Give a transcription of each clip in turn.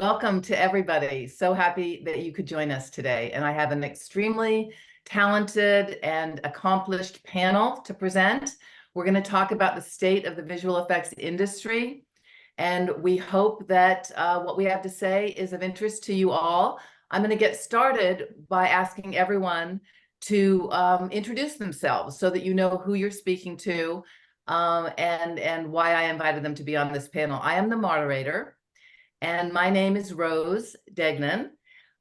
Welcome to everybody. So happy that you could join us today. And I have an extremely talented and accomplished panel to present. We're going to talk about the state of the visual effects industry. And we hope that what we have to say is of interest to you all. I'm going to get started by asking everyone to introduce themselves so that you know who you're speaking to and why I invited them to be on this panel. I am the moderator. And my name is Rose Duignan.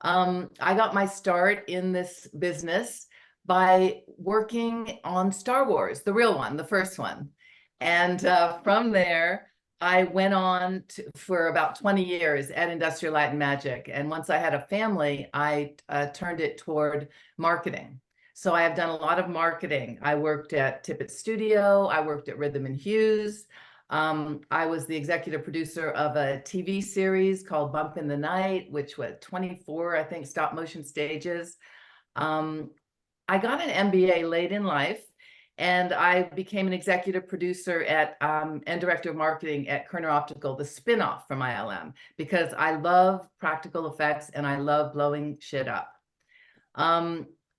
I got my start in this business by working on Star Wars, the real one, the first one. And from there, I went on for about 20 years at Industrial Light and Magic. And once I had a family, I turned it toward marketing. So I have done a lot of marketing. I worked at Tippett Studio. I worked at Rhythm and Hues. I was the executive producer of a TV series called Bump in the Night, which was 24, I think, stop motion stages. I got an MBA late in life, and I became an executive producer at and director of marketing at Kerner Optical, the spinoff from ILM, because I love practical effects and I love blowing shit up.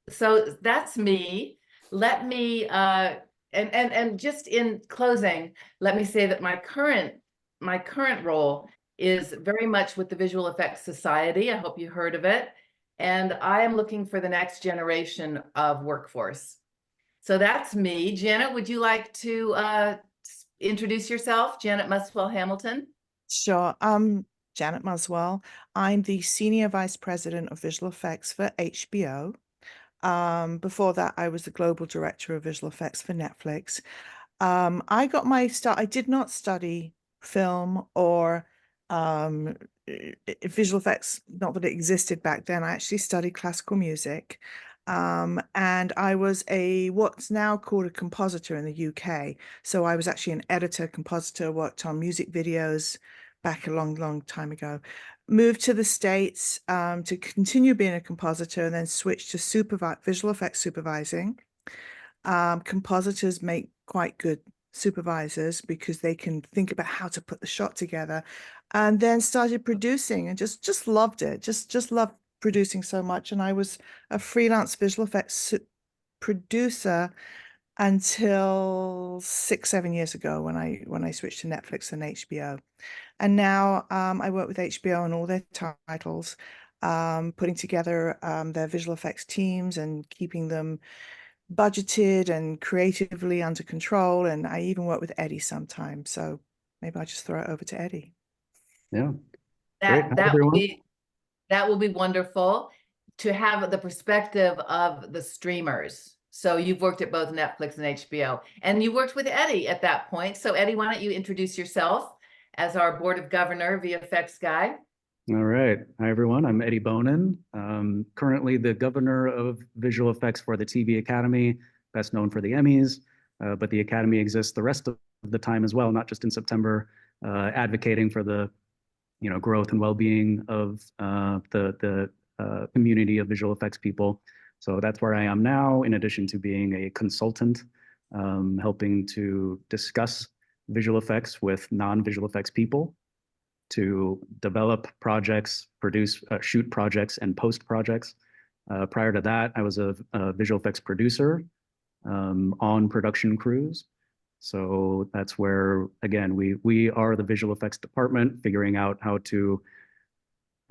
So that's me. Let me and just in closing, let me say that my current role is very much with the Visual Effects Society. I hope you heard of it. And I am looking for the next generation of workforce. So that's me. Janet, would you like to introduce yourself? Janet Muswell Hamilton. Sure. Janet Muswell. I'm the Senior Vice President of Visual Effects for HBO. Before that, I was the Global Director of Visual Effects for Netflix. I got my start. I did not study film or visual effects, not that it existed back then. I actually studied classical music. And I was what's now called a compositor in the UK. So I was actually an editor, compositor, worked on music videos back a long, long time ago. Moved to the States to continue being a compositor and then switched to visual effects supervising. Compositors make quite good supervisors because they can think about how to put the shot together, and then started producing and just loved it. Just loved producing so much. And I was a freelance visual effects producer until 6-7 years ago when I switched to Netflix and HBO. And now I work with HBO on all their titles, putting together their visual effects teams and keeping them budgeted and creatively under control. And I even work with Eddie sometimes. So maybe I'll just throw it over to Eddie. Yeah. Great. That will be wonderful to have the perspective of the streamers. So you've worked at both Netflix and HBO, and you worked with Eddie at that point. So Eddie, why don't you introduce yourself as our Board of Governor VFX guy? All right. Hi, everyone. I'm Eddie Bonin, currently the governor of visual effects for the TV Academy, best known for the Emmys, but the Academy exists the rest of the time as well, not just in September, advocating for the growth and well-being of the community of visual effects people. So that's where I am now, in addition to being a consultant, helping to discuss visual effects with non-visual effects people, to develop projects, produce, shoot projects, and post projects. Prior to that, I was a visual effects producer on production crews. So that's where, again, we are the visual effects department, figuring out how to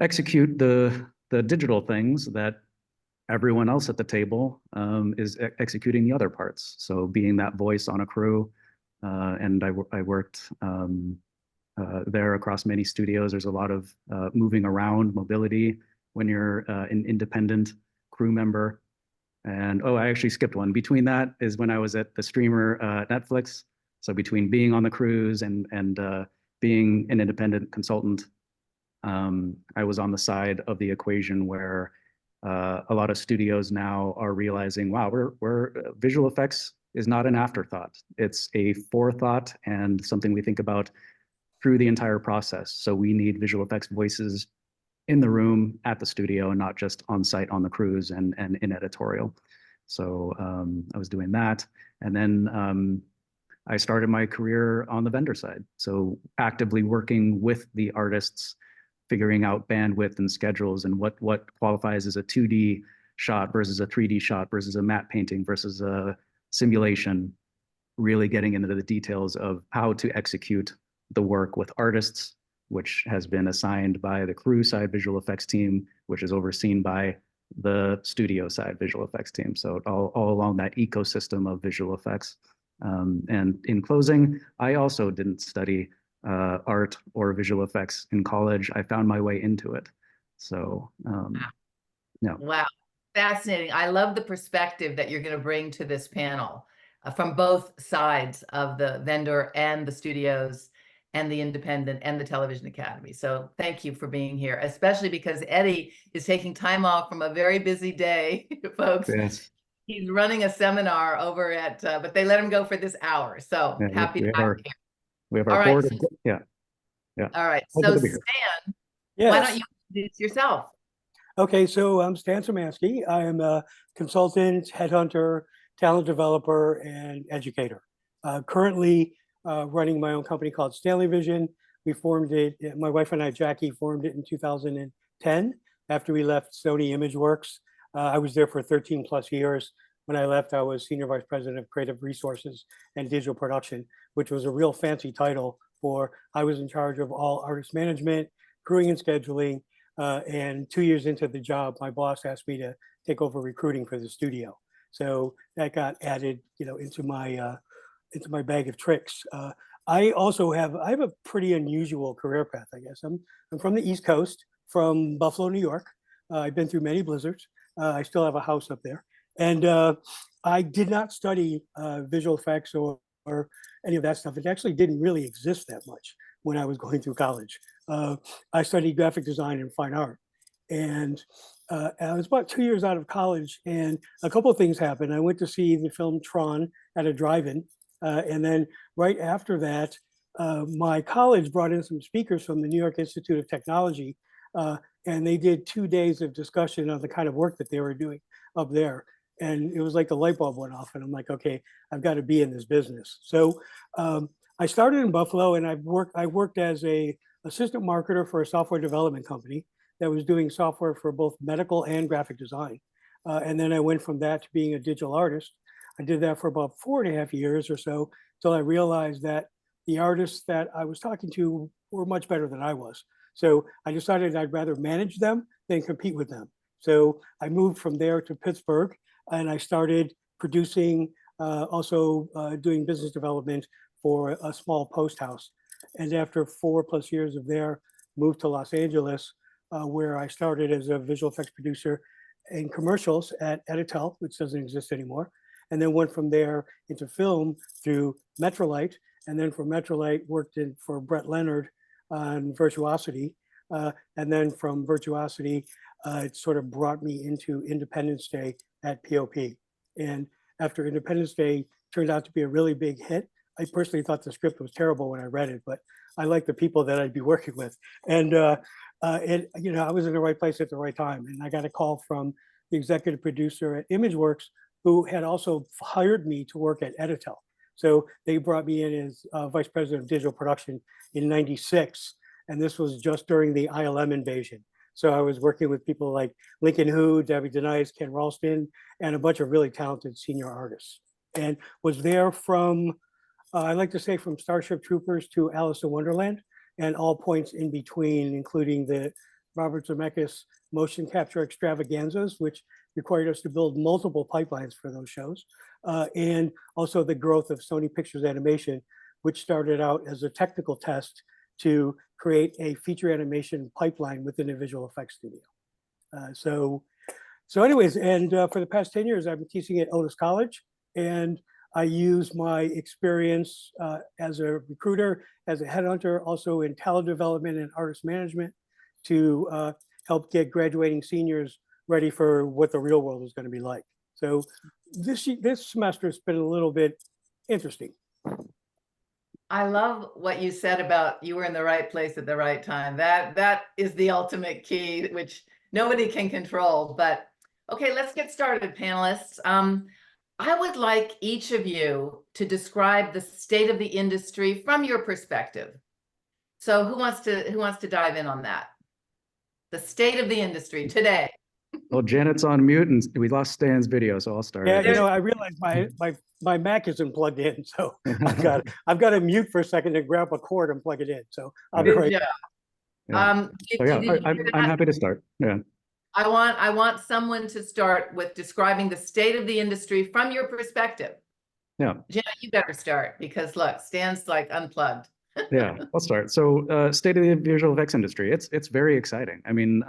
execute the digital things that everyone else at the table is executing the other parts. So being that voice on a crew, and I worked there across many studios. There's a lot of moving around, mobility when you're an independent crew member. And I actually skipped one. Between that is when I was at the streamer Netflix. So between being on the crews and being an independent consultant, I was on the side of the equation where a lot of studios now are realizing, wow, we're visual effects is not an afterthought. It's a forethought and something we think about through the entire process. So we need visual effects voices in the room at the studio and not just on site on the crews and in editorial. So I was doing that. And then I started my career on the vendor side. So actively working with the artists, figuring out bandwidth and schedules and what qualifies as a 2D shot versus a 3D shot versus a matte painting versus a simulation, really getting into the details of how to execute the work with artists, which has been assigned by the crew side visual effects team, which is overseen by the studio side visual effects team. So all along that ecosystem of visual effects. And in closing, I also didn't study art or visual effects in college. I found my way into it. So, yeah. Wow, fascinating. I love the perspective that you're going to bring to this panel from both sides of the vendor and the studios and the independent and the Television Academy. So thank you for being here, especially because Eddie is taking time off from a very busy day, folks. Yes. He's running a seminar over at, but they let him go for this hour. So Yeah, happy to have him here. we have All our right, board. so- Yeah. All right, Happy so to be here. Stan, Yes. why don't you introduce yourself? Okay, so I'm Stan Samanski. I am a consultant, headhunter, talent developer, and educator. Currently running my own company called Stanley Vision. We formed it, my wife and I, Jackie, formed it in 2010 after we left Sony ImageWorks. I was there for 13 plus years. When I left, I was Senior Vice President of Creative Resources and Digital Production, which was a real fancy title for, I was in charge of all artist management, crewing and scheduling, and 2 years into the job, my boss asked me to take over recruiting for the studio. So that got added, into my bag of tricks. I have a pretty unusual career path, I guess. I'm from the East Coast, from Buffalo, New York. I've been through many blizzards. I still have a house up there. And I did not study visual effects or any of that stuff. It actually didn't really exist that much when I was going through college. I studied graphic design and fine art. And I was about 2 years out of college, and a couple of things happened. I went to see the film Tron at a drive-in. And then right after that, my college brought in some speakers from the New York Institute of Technology, and they did 2 days of discussion on the kind of work that they were doing up there. And it was like the light bulb went off, and I'm like, okay, I've got to be in this business. So I started in Buffalo, and I worked as a assistant marketer for a software development company that was doing software for both medical and graphic design. And then I went from that to being a digital artist. I did that for about 4.5 years or so, until I realized that the artists that I was talking to were much better than I was. So I decided I'd rather manage them than compete with them. So I moved from there to Pittsburgh, and I started producing, also doing business development for a small post house. And after 4+ years of there, moved to Los Angeles, where I started as a visual effects producer in commercials at Editel, which doesn't exist anymore. And then went from there into film through Metrolite. And then from Metrolite, worked for Brett Leonard on Virtuosity. And then from Virtuosity, it sort of brought me into Independence Day at POP. And after Independence Day turned out to be a really big hit, I personally thought the script was terrible when I read it, but I liked the people that I'd be working with. And I was in the right place at the right time. And I got a call from the executive producer at ImageWorks, who had also hired me to work at Editel. So they brought me in as vice president of digital production in '96. And this was just during the ILM invasion. So I was working with people like Lincoln Hu, Debbie Denice, Ken Ralston, and a bunch of really talented senior artists. And was there from, I like to say, from Starship Troopers to Alice in Wonderland, and all points in between, including the Robert Zemeckis motion capture extravaganzas, which required us to build multiple pipelines for those shows, and also the growth of Sony Pictures Animation, which started out as a technical test to create a feature animation pipeline within a visual effects studio. So anyways, and for the past 10 years, I've been teaching at Otis College, and I use my experience as a recruiter, as a headhunter, also in talent development and artist management to help get graduating seniors ready for what the real world is going to be like. So this semester has been a little bit interesting. I love what you said about you were in the right place at the right time. That is the ultimate key, which nobody can control. But okay, let's get started, panelists. I would like each of you to describe the state of the industry from your perspective. So who wants to dive in on that? the state of the industry today. Well, Janet's on mute and we lost Stan's video, so I'll start. Yeah, it. you know, I realized my Mac isn't plugged in, so I've got to mute for a second and grab a cord and plug it in. So I'll be Good right. job. Yeah. So yeah, Did you hear I'm that? happy to start. Yeah. I want someone to start with describing the state of the industry from your perspective. Yeah. Jenna, you better start because look, Stan's like unplugged. Yeah, I'll start. So state of the visual effects industry, it's very exciting. I mean,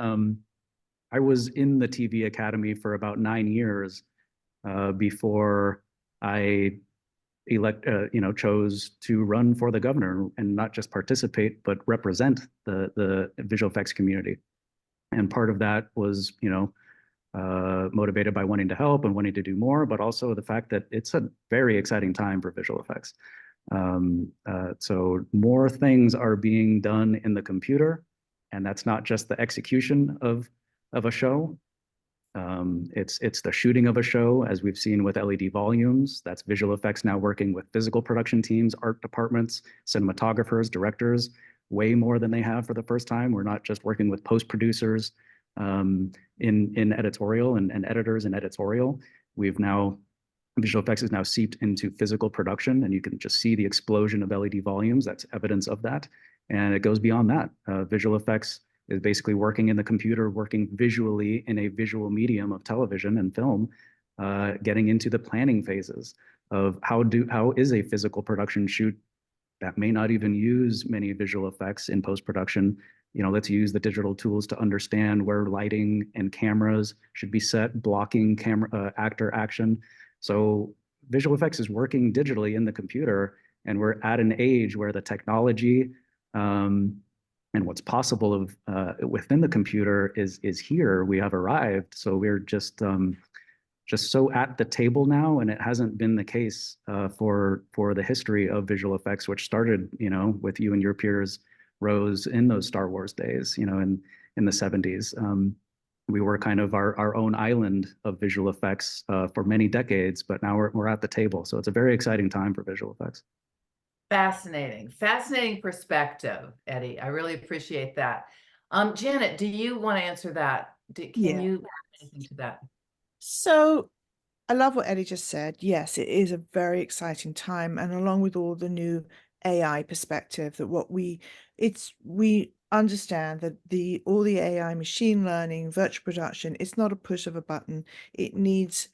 I was in the TV Academy for about 9 years before I chose to run for the governor and not just participate, but represent the visual effects community. And part of that was, motivated by wanting to help and wanting to do more, but also the fact that it's a very exciting time for visual effects. So more things are being done in the computer, and that's not just the execution of a show. It's the shooting of a show, as we've seen with LED volumes. That's visual effects now working with physical production teams, art departments, cinematographers, directors, way more than they have for the first time. We're not just working with post producers in editorial and editors in editorial. Visual effects is now seeped into physical production, and you can just see the explosion of LED volumes. That's evidence of that. And it goes beyond that. Visual effects is basically working in the computer, working visually in a visual medium of television and film, getting into the planning phases of how is a physical production shoot that may not even use many visual effects in post-production. Let's use the digital tools to understand where lighting and cameras should be set, blocking actor action. So visual effects is working digitally in the computer, and we're at an age where the technology and what's possible within the computer is here. We have arrived. So we're just so at the table now, and it hasn't been the case for the history of visual effects, which started, with you and your peers, Rose, in those Star Wars days, in the 70s. We were kind of our own island of visual effects for many decades, but now we're at the table. So it's a very exciting time for visual effects. Fascinating perspective, Eddie. I really appreciate that. Janet, do you want to answer that? Can you add anything to that? So I love what Eddie just said. Yes, it is a very exciting time. And along with all the new AI perspective, that we understand that all the AI, machine learning, virtual production, it's not a push of a button. It needs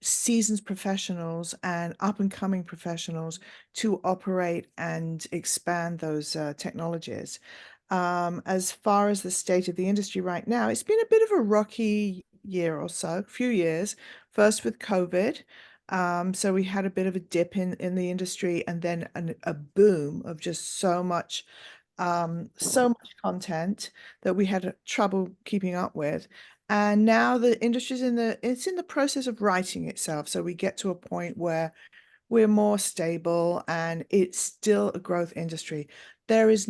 seasoned professionals and up and coming professionals to operate and expand those technologies. As far as the state of the industry right now, it's been a bit of a rocky year or so, few years, first with COVID. So we had a bit of a dip in the industry, and then a boom of just so much content that we had trouble keeping up with. And now the industry's in the process of righting itself. So we get to a point where we're more stable, and it's still a growth industry. There is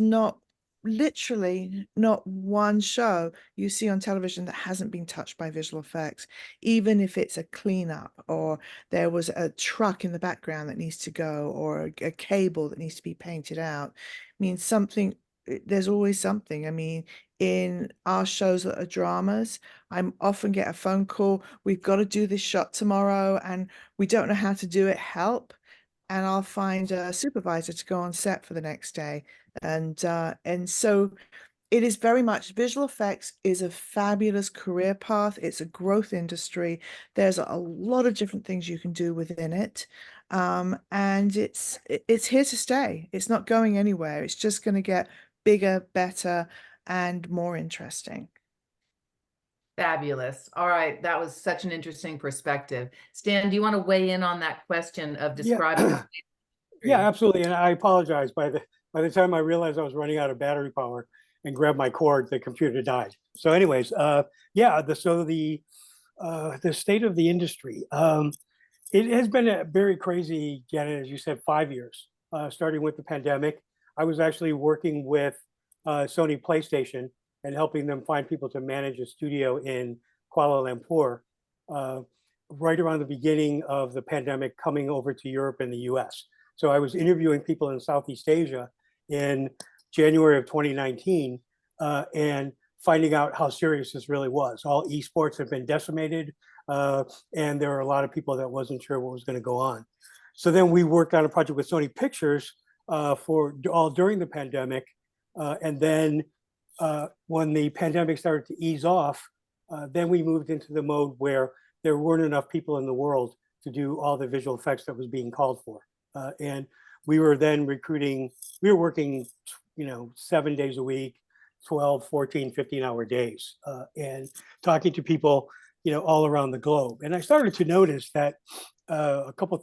literally not one show you see on television that hasn't been touched by visual effects, even if it's a cleanup or there was a truck in the background that needs to go, or a cable that needs to be painted out. I mean, there's always something. I mean, in our shows that are dramas, I often get a phone call, we've got to do this shot tomorrow and we don't know how to do it, help. And I'll find a supervisor to go on set for the next day. And so it is very much, visual effects is a fabulous career path. It's a growth industry. There's a lot of different things you can do within it. And it's here to stay. It's not going anywhere. It's just going to get bigger, better, and more interesting. Fabulous. All right. That was such an interesting perspective. Stan, do you want to weigh in on that question of describing? Yeah, yeah, absolutely. And I apologize. By the time I realized I was running out of battery power and grabbed my cord, the computer died. So anyways, the state of the industry. It has been a very crazy, Janet, as you said, 5 years, starting with the pandemic. I was actually working with Sony PlayStation and helping them find people to manage a studio in Kuala Lumpur, right around the beginning of the pandemic, coming over to Europe and the US. So I was interviewing people in Southeast Asia in January of 2019 and finding out how serious this really was. All esports have been decimated, and there were a lot of people that wasn't sure what was going to go on. So then we worked on a project with Sony Pictures for all during the pandemic, and then when the pandemic started to ease off, then we moved into the mode where there weren't enough people in the world to do all the visual effects that was being called for. And we were then recruiting, we were working, 7 days a week, 12, 14, 15-hour days, and talking to people, all around the globe. And I started to notice that a couple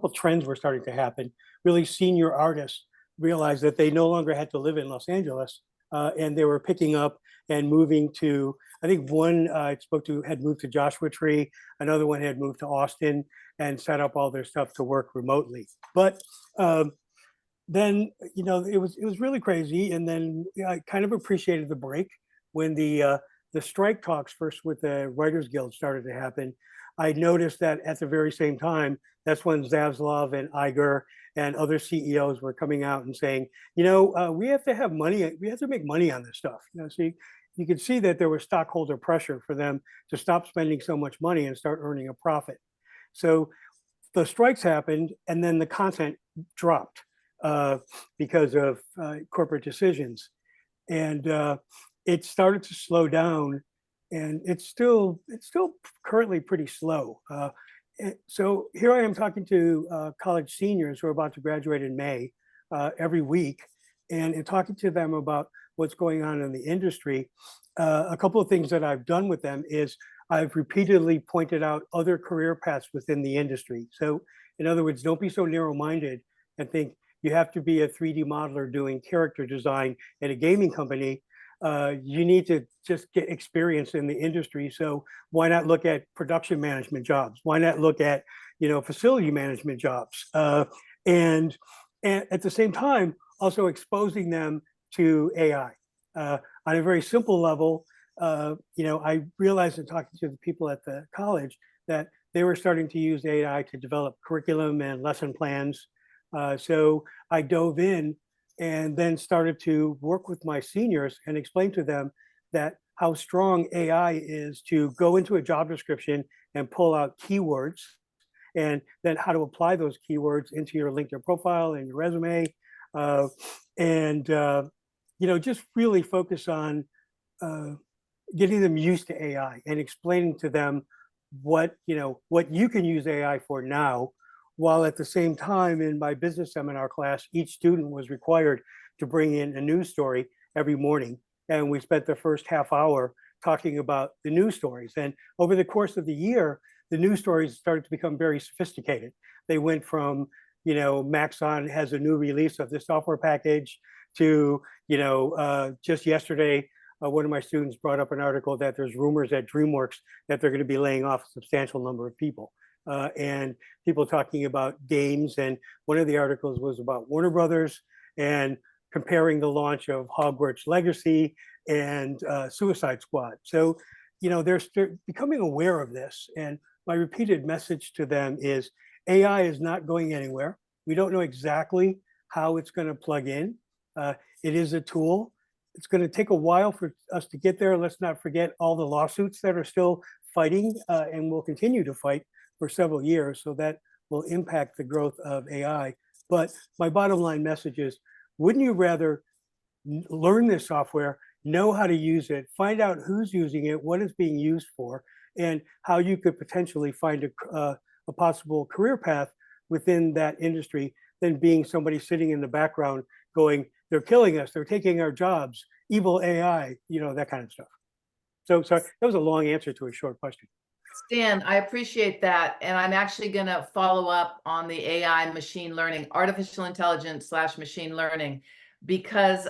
trends were starting to happen. Really senior artists realized that they no longer had to live in Los Angeles, and they were picking up and moving to, I think one I spoke to had moved to Joshua Tree, another one had moved to Austin and set up all their stuff to work remotely. But then, it was really crazy. And then I kind of appreciated the break when the strike talks first with the Writers Guild started to happen. I noticed that at the very same time, that's when Zaslav and Iger and other CEOs were coming out and saying, we have to have money. We have to make money on this stuff. So you could see that there was stockholder pressure for them to stop spending so much money and start earning a profit. So the strikes happened, and then the content dropped because of corporate decisions. And it started to slow down, and it's still currently pretty slow. So here I am talking to college seniors who are about to graduate in May every week, and talking to them about what's going on in the industry. A couple of things that I've done with them is I've repeatedly pointed out other career paths within the industry. So in other words, don't be so narrow-minded and think you have to be a 3D modeler doing character design at a gaming company. You need to just get experience in the industry. So why not look at production management jobs? Why not look at, facility management jobs? And at the same time, also exposing them to AI. On a very simple level, I realized in talking to the people at the college that they were starting to use AI to develop curriculum and lesson plans. So I dove in and then started to work with my seniors and explain to them that how strong AI is to go into a job description and pull out keywords, and then how to apply those keywords into your LinkedIn profile and your resume, and just really focus on getting them used to AI and explaining to them what you can use AI for now, while at the same time in my business seminar class, each student was required to bring in a news story every morning. And we spent the first half hour talking about the news stories. And over the course of the year, the news stories started to become very sophisticated. They went from, Maxon has a new release of this software package to, just yesterday, one of my students brought up an article that there's rumors at DreamWorks that they're going to be laying off a substantial number of people. And people talking about games. And one of the articles was about Warner Brothers and comparing the launch of Hogwarts Legacy and Suicide Squad. So, they're becoming aware of this. And my repeated message to them is AI is not going anywhere. We don't know exactly how it's going to plug in. It is a tool. It's going to take a while for us to get there. Let's not forget all the lawsuits that are still fighting and will continue to fight for several years. So that will impact the growth of AI. But my bottom line message is, wouldn't you rather learn this software, know how to use it, find out who's using it, what it's being used for, and how you could potentially find a possible career path within that industry, than being somebody sitting in the background going, they're killing us, they're taking our jobs, evil AI, that kind of stuff. So sorry, that was a long answer to a short question. Stan, I appreciate that. And I'm actually going to follow up on the AI machine learning, artificial intelligence / machine learning, because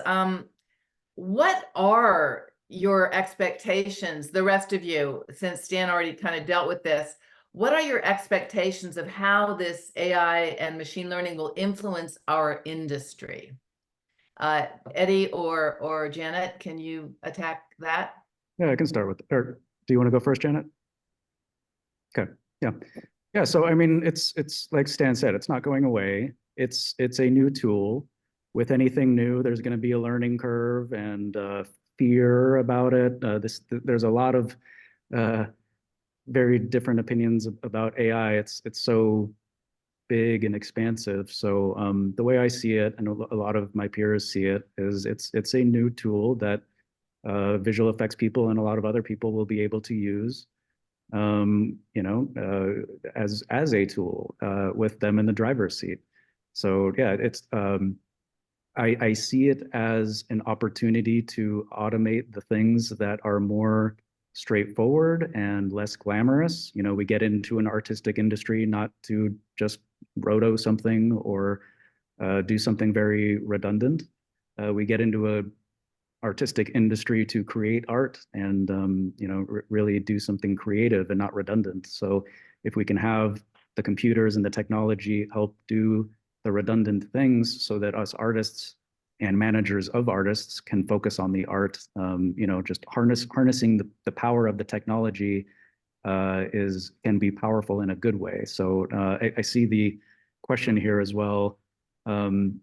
what are your expectations, the rest of you, since Stan already kind of dealt with this, what are your expectations of how this AI and machine learning will influence our industry? Eddie or Janet, can you attack that? Yeah, I can start with, or do you want to go first, Janet? Okay, yeah. So I mean, it's like Stan said, it's not going away. It's a new tool. With anything new, there's going to be a learning curve, and fear about it. There's a lot of very different opinions about AI. It's so big and expansive. So the way I see it, and a lot of my peers see it, is it's a new tool that visual effects people and a lot of other people will be able to use, as a tool with them in the driver's seat. So yeah, I see it as an opportunity to automate the things that are more straightforward and less glamorous. We get into an artistic industry not to just roto something or do something very redundant. We get into a artistic industry to create art and really do something creative and not redundant. So if we can have the computers and the technology help do the redundant things so that us artists and managers of artists can focus on the art, just harnessing the power of the technology can be powerful in a good way. So I see the question here as well from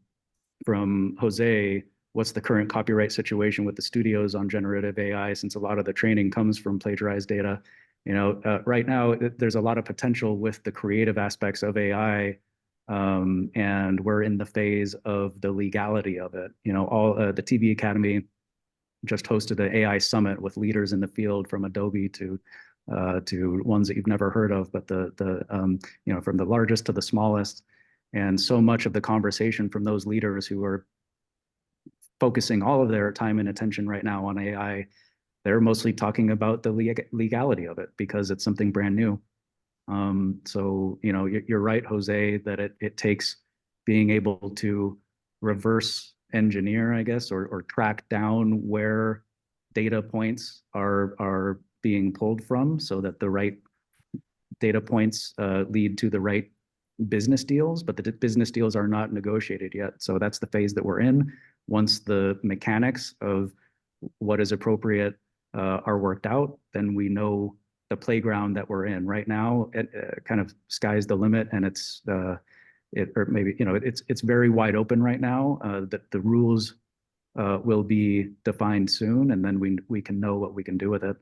Jose. What's the current copyright situation with the studios on generative AI, since a lot of the training comes from plagiarized data? Right now, there's a lot of potential with the creative aspects of AI, and we're in the phase of the legality of it. The TV Academy just hosted an AI summit with leaders in the field, from Adobe to ones that you've never heard of, but from the largest to the smallest. And so much of the conversation from those leaders who are focusing all of their time and attention right now on AI, they're mostly talking about the legality of it because it's something brand new. So you're right, Jose, that it takes being able to reverse engineer, I guess, or track down where data points are being pulled from, so that the right data points lead to the right business deals, but the business deals are not negotiated yet. So that's the phase that we're in. Once the mechanics of what is appropriate are worked out, then we know the playground that we're in. Right now, it kind of sky's the limit, and it's very wide open right now. That the rules will be defined soon, and then we can know what we can do with it.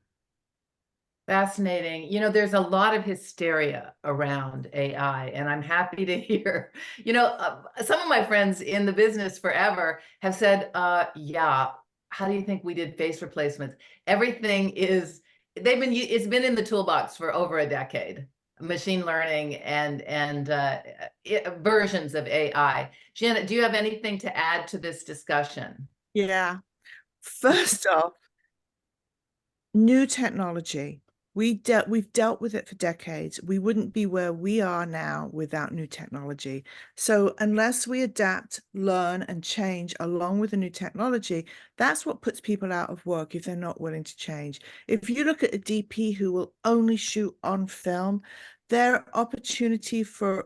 Fascinating. There's a lot of hysteria around AI, and I'm happy to hear, some of my friends in the business forever have said, yeah, how do you think we did face replacements? It's been in the toolbox for over a decade, machine learning and versions of AI. Janet, do you have anything to add to this discussion? Yeah. First off, new technology. We've dealt with it for decades. We wouldn't be where we are now without new technology. So unless we adapt, learn, and change along with the new technology, that's what puts people out of work if they're not willing to change. If you look at a DP who will only shoot on film, their opportunity for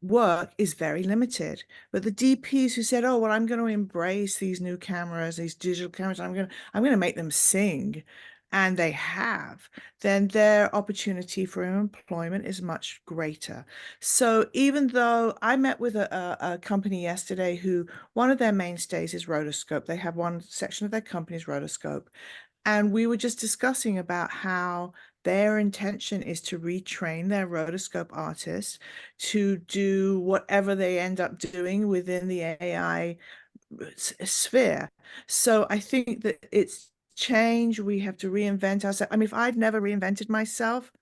work is very limited. But the DPs who said, oh, well, I'm going to embrace these new cameras, these digital cameras, I'm going to make them sing, and they have, then their opportunity for employment is much greater. So even though I met with a company yesterday who one of their mainstays is rotoscope, they have one section of their company is rotoscope. And we were just discussing about how their intention is to retrain their rotoscope artists to do whatever they end up doing within the AI sphere. So I think that it's change. We have to reinvent ourselves. I mean, if I'd never reinvented myself,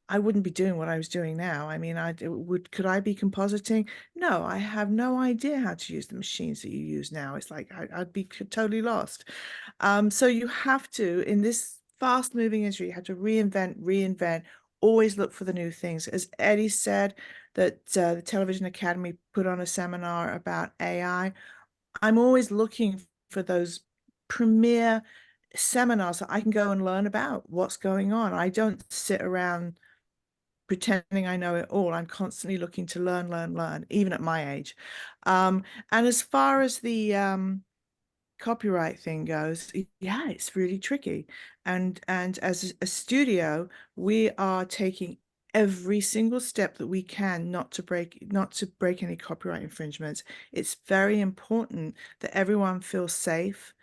I wouldn't be doing what I was doing now. I mean, could I be compositing? No, I have no idea how to use the machines that you use now. It's like I'd be totally lost. So you have to, in this fast moving industry, you have to reinvent, always look for the new things. As Eddie said, that the Television Academy put on a seminar about AI. I'm always looking for those premier seminars that I can go and learn about what's going on. I don't sit around pretending I know it all. I'm constantly looking to learn, even at my age. And as far as the copyright thing goes, yeah, it's really tricky. And as a studio, we are taking every single step that we can not to break any copyright infringements. It's very important that everyone feels safe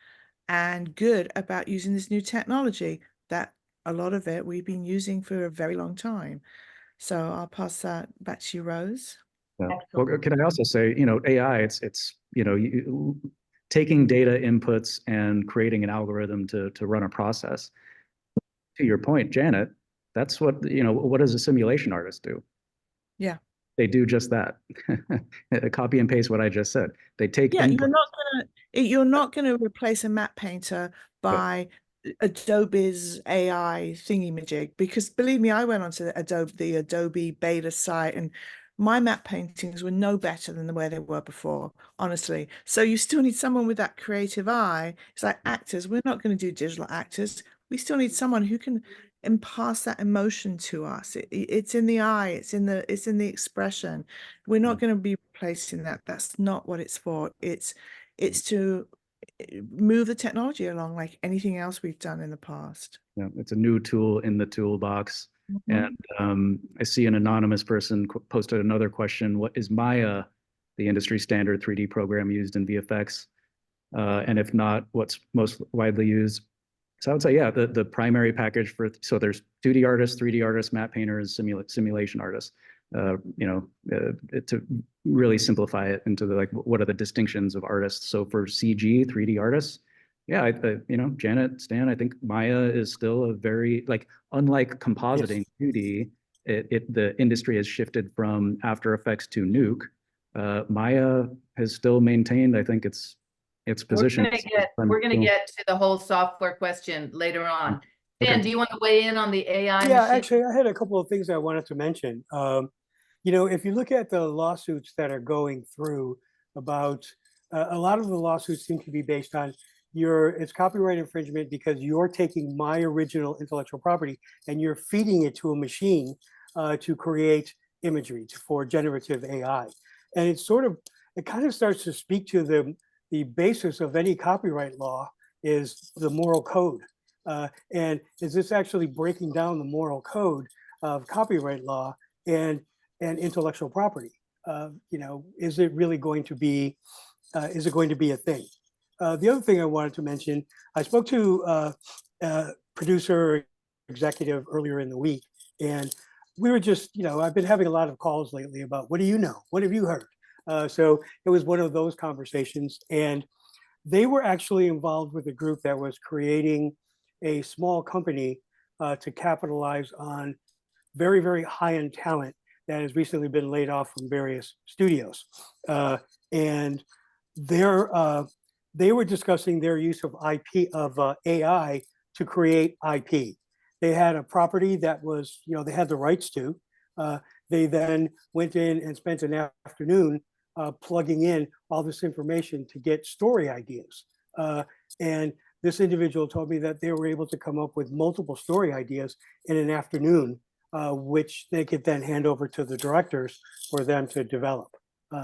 and good about using this new technology that a lot of it we've been using for a very long time. So I'll pass that back to you, Rose. Yeah. Well, can I also say, AI, it's taking data inputs and creating an algorithm to run a process. To your point, Janet, that's what does a simulation artist do? Yeah. They do just that. Copy and paste what I just said. They take Yeah, input. you're not gonna replace a map painter by Adobe's AI thingy-majig, because believe me, I went onto the Adobe beta site, and my map paintings were no better than the way they were before, honestly. So you still need someone with that creative eye. It's like actors. We're not going to do digital actors. We still need someone who can impart that emotion to us. It's in the eye. It's in the expression. We're not going to be replacing that. That's not what it's for. It's to move the technology along like anything else we've done in the past. Yeah, it's a new tool in the toolbox. Mhm. And I see an anonymous person posted another question. What is Maya, the industry standard 3D program used in VFX? And if not, what's most widely used? So I would say, yeah, the primary package so there's 2D artists, 3D artists, map painters, simulation artists. To really simplify it into what are the distinctions of artists? So for CG, 3D artists, yeah, Janet, Stan, I think Maya is still a very unlike compositing 2D. The industry has shifted from After Effects to Nuke. Maya has still maintained, I think, its position. We're gonna get to the whole software question later on. Dan, Okay. do you want to weigh in on the AI Yeah, machine? actually, I had a couple of things I wanted to mention. If you look at the lawsuits that are going through about, a lot of the lawsuits seem to be based on it's copyright infringement because you're taking my original intellectual property and you're feeding it to a machine to create imagery for generative AI. And it kind of starts to speak to the basis of any copyright law is the moral code. And is this actually breaking down the moral code of copyright law and intellectual property? Is it really going to be a thing? The other thing I wanted to mention, I spoke to producer executive earlier in the week, and we were just, I've been having a lot of calls lately about what do you know? What have you heard? So it was one of those conversations, and they were actually involved with a group that was creating a small company to capitalize on very, very high-end talent that has recently been laid off from various studios. And they were discussing their use of AI to create IP. They had a property that was, they had the rights to. They then went in and spent an afternoon plugging in all this information to get story ideas. And this individual told me that they were able to come up with multiple story ideas in an afternoon, which they could then hand over to the directors for them to develop.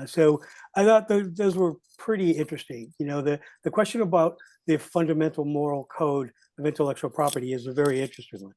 So I thought those were pretty interesting. The question about the fundamental moral code of intellectual property is a very interesting one.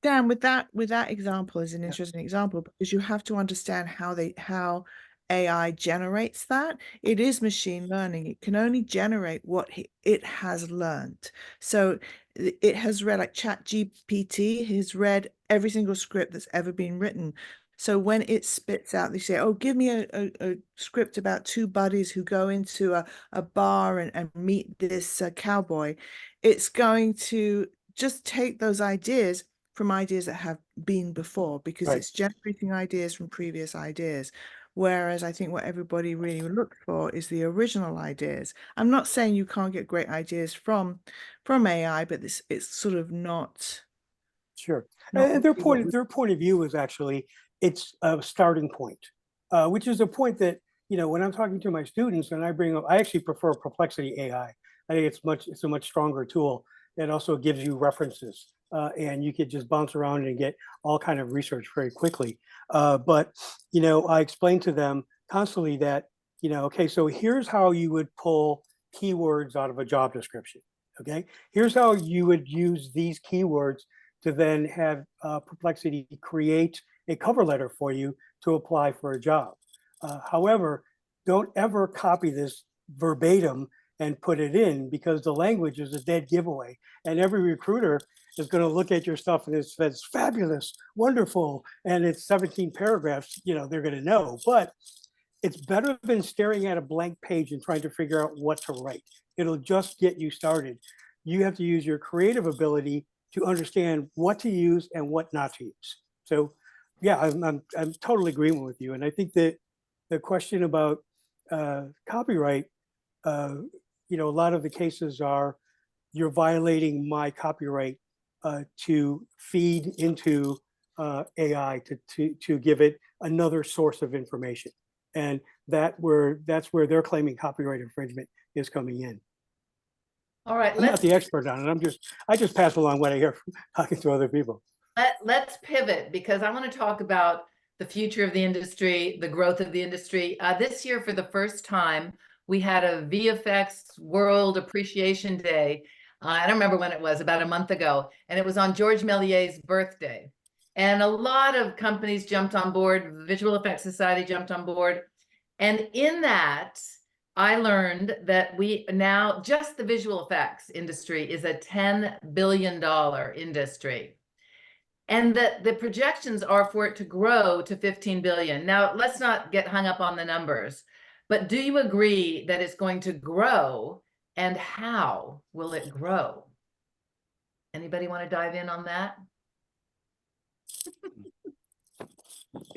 Dan, with that example is an interesting example because you have to understand how AI generates that. It is machine learning. It can only generate what it has learned. So it has read, like ChatGPT has read every single script that's ever been written. So when it spits out, they say, oh, give me a script about two buddies who go into a bar and meet this cowboy. It's going to just take those ideas from ideas that have been before, because Right. it's generating ideas from previous ideas. Whereas I think what everybody really looks for is the original ideas. I'm not saying you can't get great ideas from AI, but it's sort of not. Sure. Not And really their point of view is actually it's a starting point, which is a point that, when I'm talking to my students and I bring up, I actually prefer Perplexity AI. I think it's a much stronger tool that also gives you references, and you could just bounce around and get all kind of research very quickly. But I explain to them constantly that, okay, so here's how you would pull keywords out of a job description. Okay, here's how you would use these keywords to then have Perplexity create a cover letter for you to apply for a job. However, don't ever copy this verbatim and put it in, because the language is a dead giveaway. And every recruiter is going to look at your stuff and it says fabulous, wonderful, and it's 17 paragraphs, they're going to know. But it's better than staring at a blank page and trying to figure out what to write. It'll just get you started. You have to use your creative ability to understand what to use and what not to use. So yeah, I'm totally agreeing with you. And I think that the question about copyright, a lot of the cases are you're violating my copyright to feed into AI to give it another source of information. And that's where they're claiming copyright infringement is coming in. All right, I'm not the expert on it. I just pass along what I hear from talking to other people. let's pivot, because I want to talk about the future of the industry, the growth of the industry. This year, for the first time, we had a VFX World Appreciation Day. I don't remember when it was, about a month ago, and it was on George Méliès's birthday. And a lot of companies jumped on board. Visual Effects Society jumped on board. And in that, I learned that we now, just the visual effects industry is a $10 billion industry. And that the projections are for it to grow to 15 billion. Now, let's not get hung up on the numbers, but do you agree that it's going to grow, and how will it grow? Anybody want to dive in on that?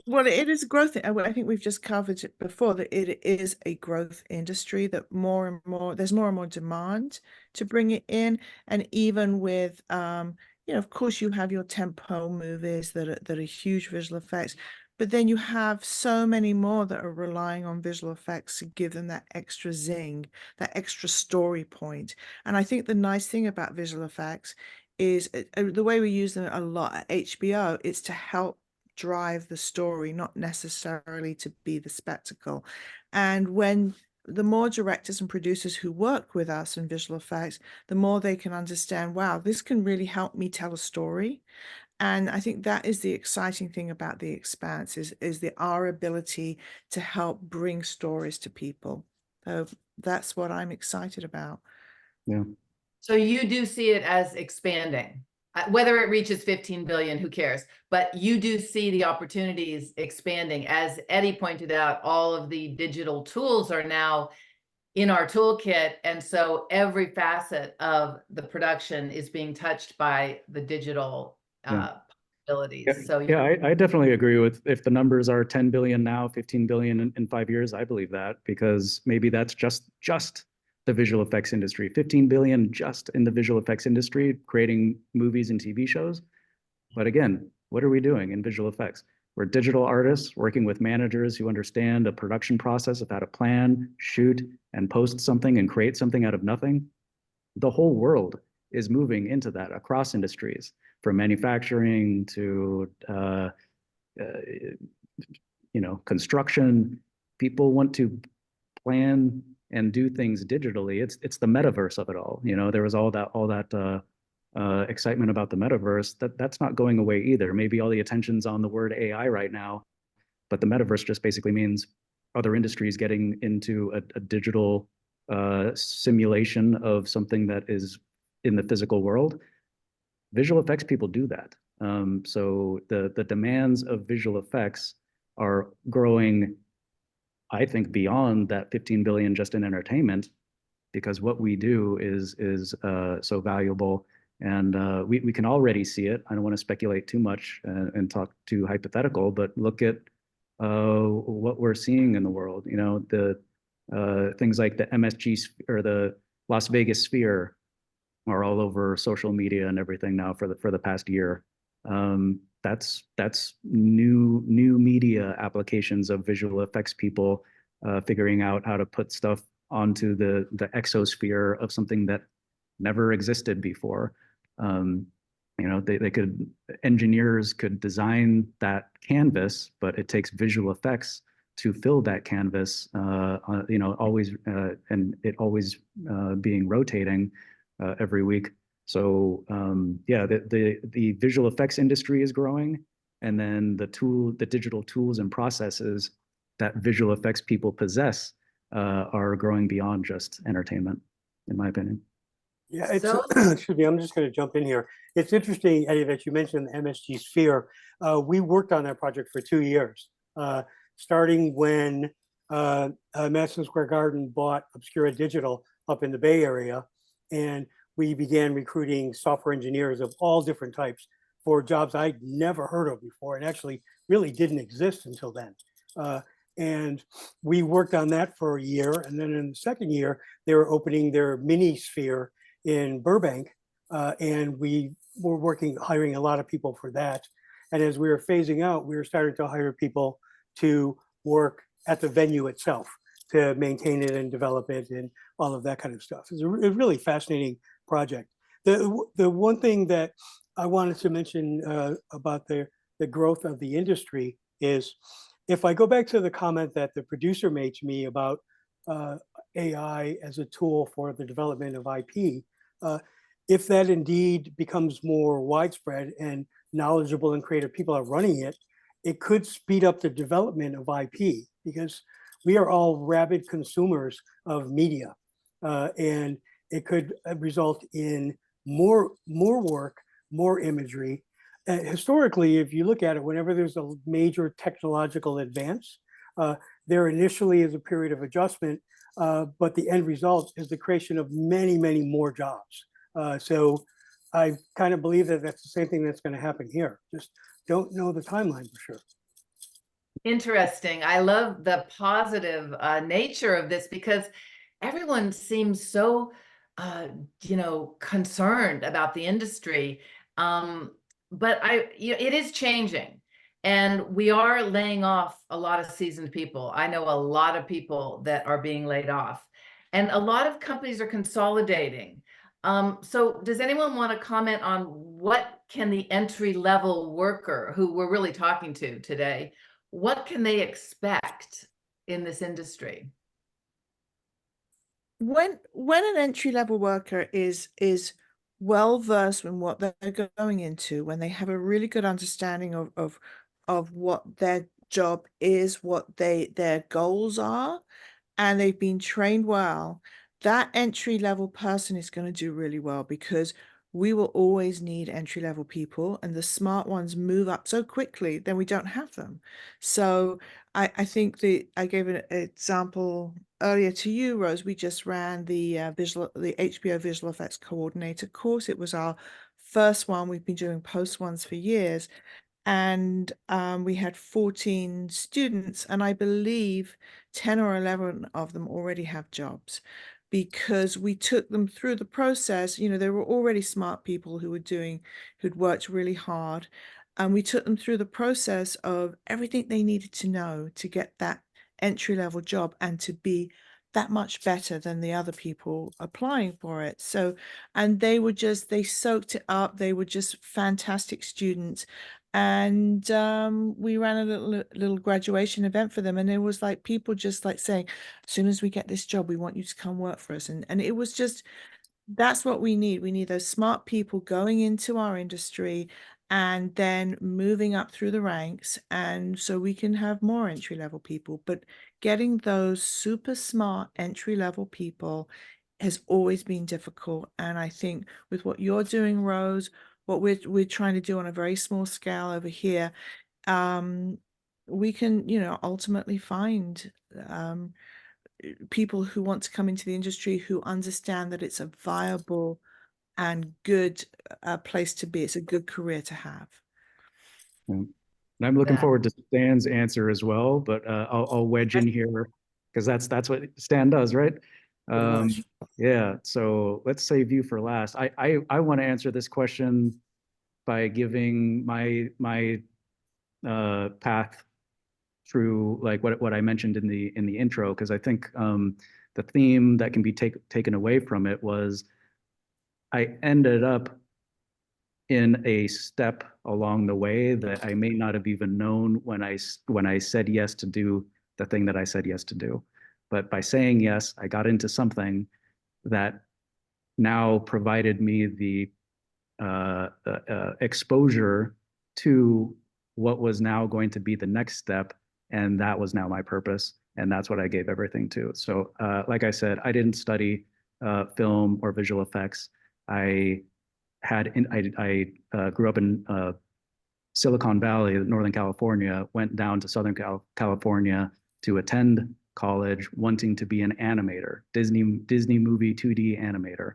Well, it is growth. I think we've just covered it before, that it is a growth industry, that there's more and more demand to bring it in. And even with, of course, you have your tentpole movies that are huge visual effects, but then you have so many more that are relying on visual effects to give them that extra zing, that extra story point. And I think the nice thing about visual effects is the way we use them a lot at HBO, it's to help drive the story, not necessarily to be the spectacle. And when the more directors and producers who work with us in visual effects, the more they can understand, wow, this can really help me tell a story. And I think that is the exciting thing about The Expanse, is our ability to help bring stories to people. So that's what I'm excited about. Yeah. So you do see it as expanding. Whether it reaches 15 billion, who cares? But you do see the opportunities expanding. As Eddie pointed out, all of the digital tools are now in our toolkit. And so every facet of the production is being touched by the digital possibilities. Yeah. So yeah, I definitely agree with, if the numbers are 10 billion now, 15 billion in 5 years, I believe that, because maybe that's just the visual effects industry, 15 billion just in the visual effects industry, creating movies and TV shows. But again, what are we doing in visual effects? We're digital artists working with managers who understand a production process of how to plan, shoot, and post something and create something out of nothing. The whole world is moving into that across industries, from manufacturing to construction. People want to plan and do things digitally. It's the metaverse of it all. There was all that excitement about the metaverse. That's not going away either. Maybe all the attention's on the word AI right now, but the metaverse just basically means other industries getting into a digital simulation of something that is in the physical world. Visual effects people do that. So the demands of visual effects are growing, I think, beyond that 15 billion just in entertainment, because what we do is so valuable. And we can already see it. I don't want to speculate too much and talk too hypothetical, but look at what we're seeing in the world. The things like the MSG or the Las Vegas Sphere are all over social media and everything now for the past year. That's new media applications of visual effects people figuring out how to put stuff onto the exosphere of something that never existed before. Engineers could design that canvas, but it takes visual effects to fill that canvas, always, and it always being rotating every week. So the visual effects industry is growing, and then the digital tools and processes that visual effects people possess are growing beyond just entertainment. in my opinion. Yeah, it's So- excuse me, I'm just going to jump in here. It's interesting, Eddie, that you mentioned the MSG Sphere. We worked on that project for 2 years, starting when Madison Square Garden bought Obscura Digital up in the Bay Area, and we began recruiting software engineers of all different types for jobs I'd never heard of before, and actually really didn't exist until then. And we worked on that for a year, and then in the second year, they were opening their mini sphere in Burbank, and we were hiring a lot of people for that. And as we were phasing out, we were starting to hire people to work at the venue itself, to maintain it and develop it and all of that kind of stuff. It's a really fascinating project. The one thing that I wanted to mention about the growth of the industry is, if I go back to the comment that the producer made to me about AI as a tool for the development of IP, if that indeed becomes more widespread and knowledgeable and creative people are running it, it could speed up the development of IP, because we are all rabid consumers of media, and it could result in more work, more imagery. Historically, if you look at it, whenever there's a major technological advance, there initially is a period of adjustment, but the end result is the creation of many, many more jobs. So I kind of believe that that's the same thing that's going to happen here. Just don't know the timeline for sure. Interesting. I love the positive nature of this, because everyone seems so, concerned about the industry. But it is changing, and we are laying off a lot of seasoned people. I know a lot of people that are being laid off, and a lot of companies are consolidating. So does anyone want to comment on what can the entry-level worker, who we're really talking to today, what can they expect in this industry? When an entry-level worker is well versed in what they're going into, when they have a really good understanding of what their job is, what their goals are, and they've been trained well, that entry-level person is going to do really well, because we will always need entry-level people, and the smart ones move up so quickly, then we don't have them. So I think I gave an example earlier to you, Rose. We just ran the HBO Visual Effects Coordinator course. It was our first one. We've been doing post ones for years. And we had 14 students, and I believe 10 or 11 of them already have jobs, because we took them through the process. They were already smart people who'd worked really hard. And we took them through the process of everything they needed to know to get that entry-level job and to be that much better than the other people applying for it. So, and they soaked it up. They were just fantastic students. And we ran a little graduation event for them, and it was like people just like saying, as soon as we get this job, we want you to come work for us. And it was just, that's what we need. We need those smart people going into our industry and then moving up through the ranks, and so we can have more entry-level people. But getting those super smart entry-level people has always been difficult. And I think with what you're doing, Rose, what we're trying to do on a very small scale over here, we can, ultimately find people who want to come into the industry, who understand that it's a viable and good place to be. It's a good career to have. Yeah. And I'm looking Yeah. forward to Stan's answer as well, but I'll wedge in here, because that's what Stan does, right? Yeah. So let's save you for last. I want to answer this question by giving my path through, like what I mentioned in the intro, because I think the theme that can be taken away from it was, I ended up in a step along the way that I may not have even known when I said yes to do the thing that I said yes to do. But by saying yes, I got into something that now provided me the exposure to what was now going to be the next step. And that was now my purpose. And that's what I gave everything to. So like I said, I didn't study film or visual effects. I grew up in Silicon Valley, Northern California, went down to Southern California to attend college, wanting to be an animator, Disney movie 2D animator.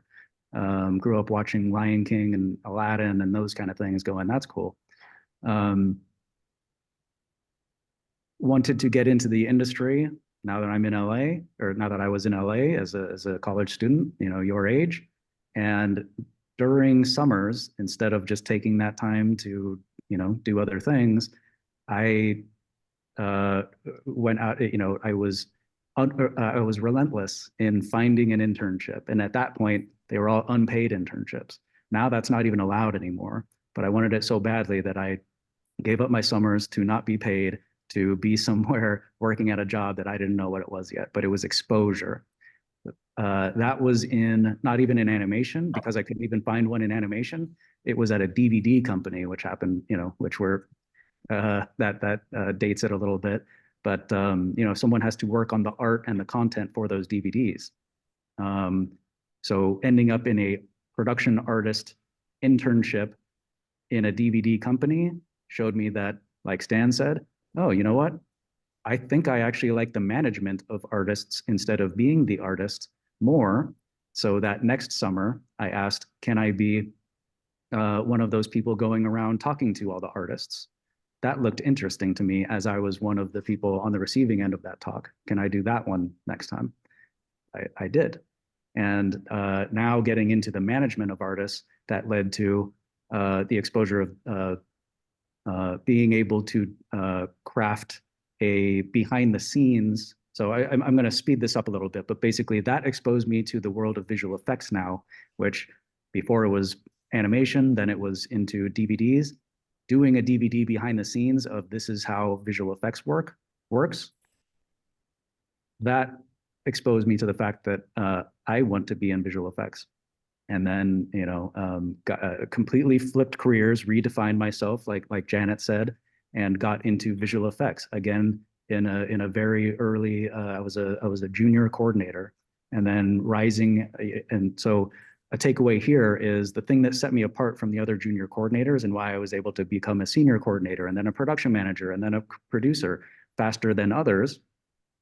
Grew up watching Lion King and Aladdin and those kind of things, going, that's cool. Wanted to get into the industry now that I'm in LA, or now that I was in LA as a college student, you know, your age. And during summers, instead of just taking that time to, you know, do other things, I went out, you know, I was relentless in finding an internship. And at that point, they were all unpaid internships. Now that's not even allowed anymore. But I wanted it so badly that I gave up my summers to not be paid, to be somewhere working at a job that I didn't know what it was yet, but it was exposure. That was not even in animation, because I couldn't even find one in animation. It was at a DVD company, which happened, you know, which were, that dates it a little bit. But, you know, someone has to work on the art and the content for those DVDs. So ending up in a production artist internship in a DVD company showed me that, like Stan said, oh, you know what? I think I actually like the management of artists instead of being the artist more. So that next summer, I asked, can I be one of those people going around talking to all the artists? That looked interesting to me, as I was one of the people on the receiving end of that talk. Can I do that one next time? I did. And now getting into the management of artists, that led to the exposure of being able to craft a behind the scenes. So I'm going to speed this up a little bit, but basically that exposed me to the world of visual effects now, which before it was animation, then it was into DVDs. Doing a DVD behind the scenes of this is how visual effects works. That exposed me to the fact that I want to be in visual effects. And then, you know, completely flipped careers, redefined myself, like Janet said, and got into visual effects again in a very early. I was a junior coordinator, and then rising. And so, a takeaway here is the thing that set me apart from the other junior coordinators, and why I was able to become a senior coordinator, and then a production manager, and then a producer faster than others,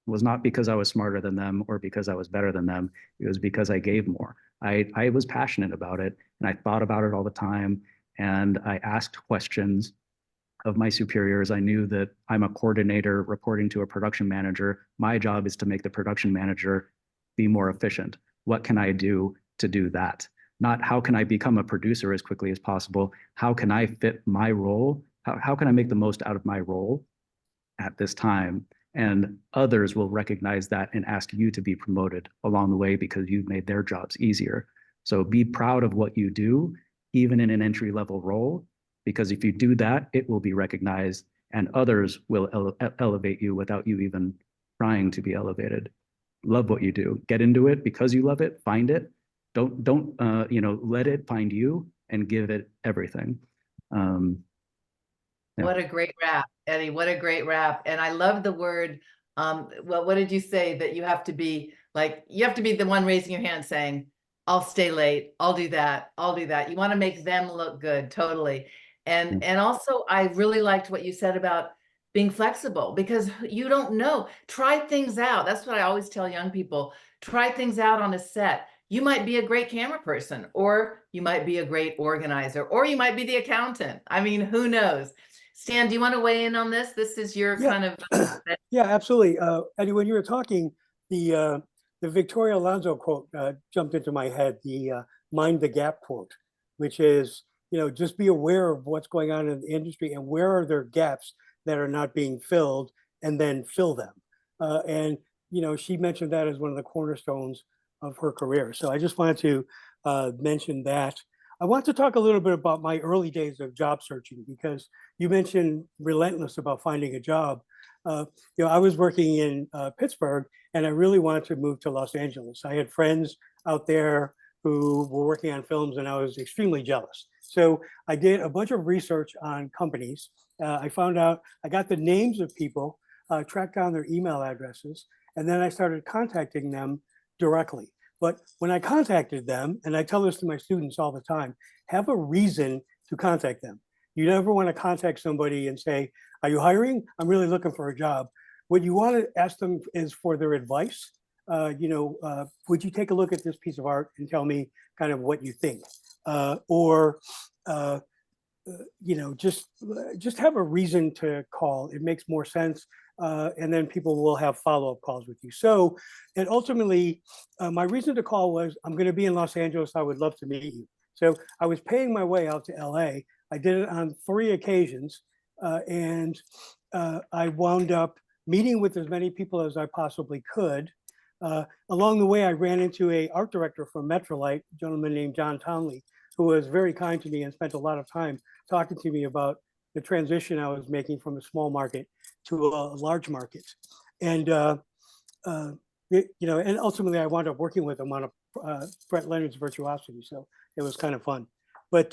was not because I was smarter than them or because I was better than them. It was because I gave more. I was passionate about it, and I thought about it all the time, and I asked questions of my superiors. I knew that I'm a coordinator reporting to a production manager. My job is to make the production manager be more efficient. What can I do to do that? Not how can I become a producer as quickly as possible? How can I fit my role? How can I make the most out of my role at this time? And others will recognize that and ask you to be promoted along the way because you've made their jobs easier. So be proud of what you do, even in an entry-level role, because if you do that, it will be recognized and others will elevate you without you even trying to be elevated. Love what you do. Get into it because you love it. Find it. Don't you know, let it find you and give it everything. Yeah. What a great wrap, Eddie. What a great wrap. And I love the word, well, what did you say? That you have to be the one raising your hand saying, I'll stay late. I'll do that. I'll do that. You want to make them look good. Totally. And also I really liked what you said about being flexible, because you don't know. Try things out. That's what I always tell young people. Try things out on a set. You might be a great camera person, or you might be a great organizer, or you might be the accountant. I mean, who knows? Stan, do you want to weigh in on this? This is your kind of. Yeah, absolutely. Eddie, when you were talking, the Victoria Alonso quote jumped into my head, the mind the gap quote, which is, you know, just be aware of what's going on in the industry and where are there gaps that are not being filled, and then fill them. And, you know, she mentioned that as one of the cornerstones of her career. So I just wanted to mention that. I want to talk a little bit about my early days of job searching, because you mentioned relentless about finding a job. You know, I was working in Pittsburgh, and I really wanted to move to Los Angeles. I had friends out there who were working on films, and I was extremely jealous. So I did a bunch of research on companies. I found out, I got the names of people, tracked down their email addresses, and then I started contacting them directly. But when I contacted them, and I tell this to my students all the time, have a reason to contact them. You never want to contact somebody and say, are you hiring? I'm really looking for a job. What you want to ask them is for their advice. Would you take a look at this piece of art and tell me kind of what you think? Just have a reason to call. It makes more sense. And then people will have follow-up calls with you. So, and ultimately, my reason to call was, I'm going to be in Los Angeles. I would love to meet you. So I was paying my way out to LA. I did it on 3 occasions. And I wound up meeting with as many people as I possibly could. Along the way, I ran into an art director from Metrolite, a gentleman named John Townley, who was very kind to me and spent a lot of time talking to me about the transition I was making from a small market to a large market. And, and ultimately I wound up working with him on Brett Leonard's Virtuosity. So it was kind of fun. But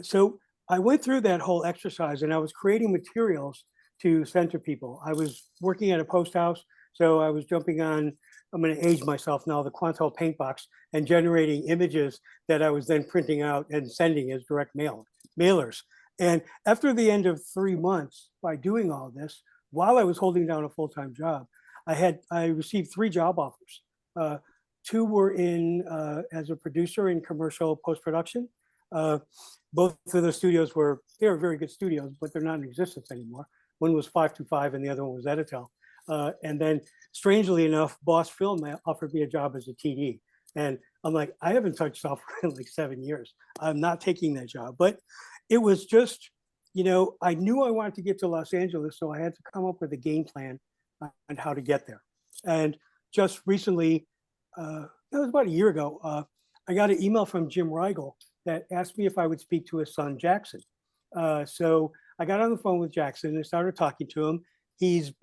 so I went through that whole exercise and I was creating materials to send to people. I was working at a post house. So I was jumping on, I'm going to age myself now, the Quantel paint box, and generating images that I was then printing out and sending as direct mailers. And after the end of 3 months, by doing all this, while I was holding down a full-time job, I received 3 job offers. 2 were in as a producer in commercial post-production. Both of the studios were very good studios, but they're not in existence anymore. One was 525 and the other one was Editel. And then strangely enough, Boss Film offered me a job as a TD. And I'm like, I haven't touched software in like 7 years. I'm not taking that job. But it was just, I knew I wanted to get to Los Angeles, so I had to come up with a game plan on how to get there. And just recently, that was about a year ago, I got an email from Jim Riegel that asked me if I would speak to his son, Jackson. So I got on the phone with Jackson and started talking to him. He's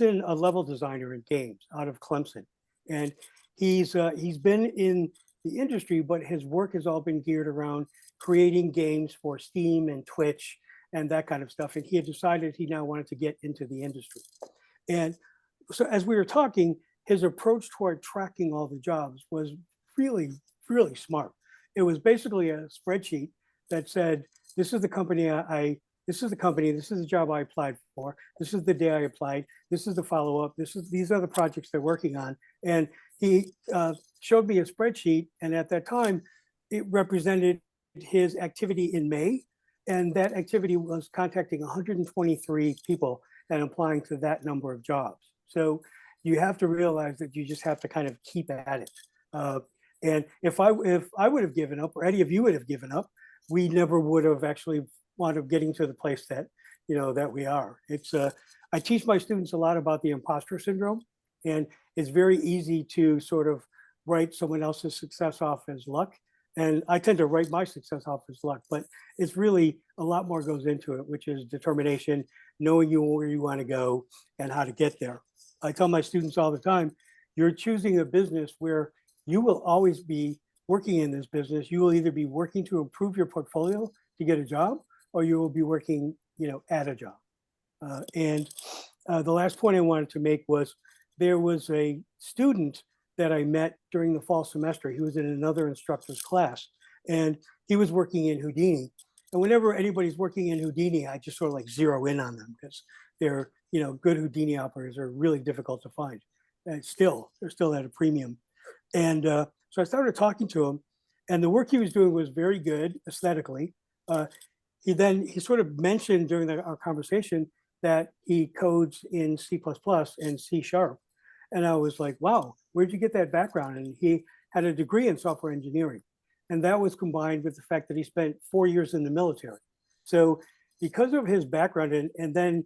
in a level designer in games out of Clemson. And he's been in the industry, but his work has all been geared around creating games for Steam and Twitch and that kind of stuff. And he had decided he now wanted to get into the industry. And so as we were talking, his approach toward tracking all the jobs was really, really smart. It was basically a spreadsheet that said, this is the company this is the job I applied for. This is the day I applied. This is the follow-up. These are the projects they're working on. And he showed me a spreadsheet. And at that time, it represented his activity in May. And that activity was contacting 123 people and applying to that number of jobs. So you have to realize that you just have to kind of keep at it. And if I would have given up, or any of you would have given up, we never would have actually wound up getting to the place that that we are. I teach my students a lot about the imposter syndrome, and it's very easy to sort of write someone else's success off as luck. And I tend to write my success off as luck, but it's really a lot more goes into it, which is determination, knowing where you want to go and how to get there. I tell my students all the time, you're choosing a business where you will always be working in this business. You will either be working to improve your portfolio to get a job, or you will be working, at a job. The last point I wanted to make was there was a student that I met during the fall semester. He was in another instructor's class, and he was working in Houdini. And whenever anybody's working in Houdini, I just sort of like zero in on them because they're, good Houdini operators are really difficult to find. And they're still at a premium. And so I started talking to him, and the work he was doing was very good aesthetically. He sort of mentioned during our conversation that he codes in C++ and C#. And I was like, wow, where'd you get that background? And he had a degree in software engineering. And that was combined with the fact that he spent 4 years in the military. So because of his background, and then